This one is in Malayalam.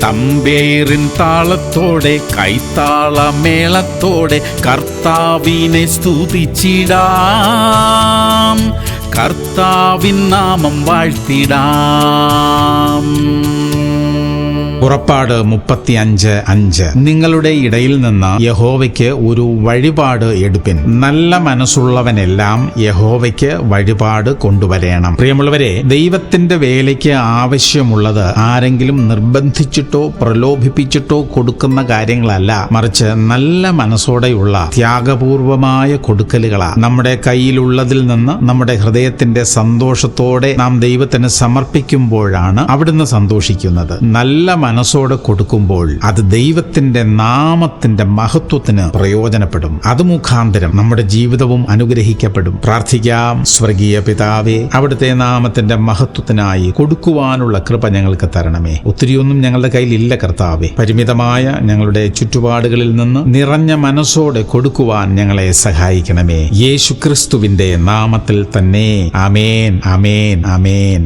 തമ്പേറിൻ താളത്തോടെ കൈത്താളമേളത്തോടെ കർത്താവിനെ സ്തുതിച്ചിടാം, കർത്താവിൻ നാമം വാഴ്ത്തിടാം. പുറപ്പാട് 35:5 നിങ്ങളുടെ ഇടയിൽ നിന്ന് യഹോവയ്ക്ക് ഒരു വഴിപാട് എടുപ്പിൻ. നല്ല മനസ്സുള്ളവനെല്ലാം യഹോവയ്ക്ക് വഴിപാട് കൊണ്ടുവരേണം. പ്രിയമുള്ളവരെ, ദൈവത്തിന്റെ വേലയ്ക്ക് ആവശ്യമുള്ളത് ആരെങ്കിലും നിർബന്ധിച്ചിട്ടോ പ്രലോഭിപ്പിച്ചിട്ടോ കൊടുക്കുന്ന കാര്യങ്ങളല്ല, മറിച്ച് നല്ല മനസ്സോടെയുള്ള ത്യാഗപൂർവമായ കൊടുക്കലുകളാ. നമ്മുടെ കയ്യിലുള്ളതിൽ നിന്ന് നമ്മുടെ ഹൃദയത്തിന്റെ സന്തോഷത്തോടെ നാം ദൈവത്തിന് സമർപ്പിക്കുമ്പോഴാണ് അവിടുന്ന് സന്തോഷിക്കുന്നത്. നല്ല മനസ്സോടെ കൊടുക്കുമ്പോൾ അത് ദൈവത്തിന്റെ നാമത്തിന്റെ മഹത്വത്തിന് പ്രയോജനപ്പെടും. അത് മുഖാന്തരം നമ്മുടെ ജീവിതവും അനുഗ്രഹിക്കപ്പെടും. പ്രാർത്ഥിക്കാം. സ്വർഗീയ പിതാവേ, അവിടുത്തെ നാമത്തിന്റെ മഹത്വത്തിനായി കൊടുക്കുവാനുള്ള കൃപ ഞങ്ങൾക്ക് തരണമേ. ഒത്തിരിയൊന്നും ഞങ്ങളുടെ കയ്യിലില്ല കർത്താവേ. പരിമിതമായ ഞങ്ങളുടെ ചുറ്റുപാടുകളിൽ നിന്ന് നിറഞ്ഞ മനസ്സോടെ കൊടുക്കുവാൻ ഞങ്ങളെ സഹായിക്കണമേ. യേശുക്രിസ്തുവിന്റെ നാമത്തിൽ തന്നെ. ആമേൻ, ആമേൻ, ആമേൻ.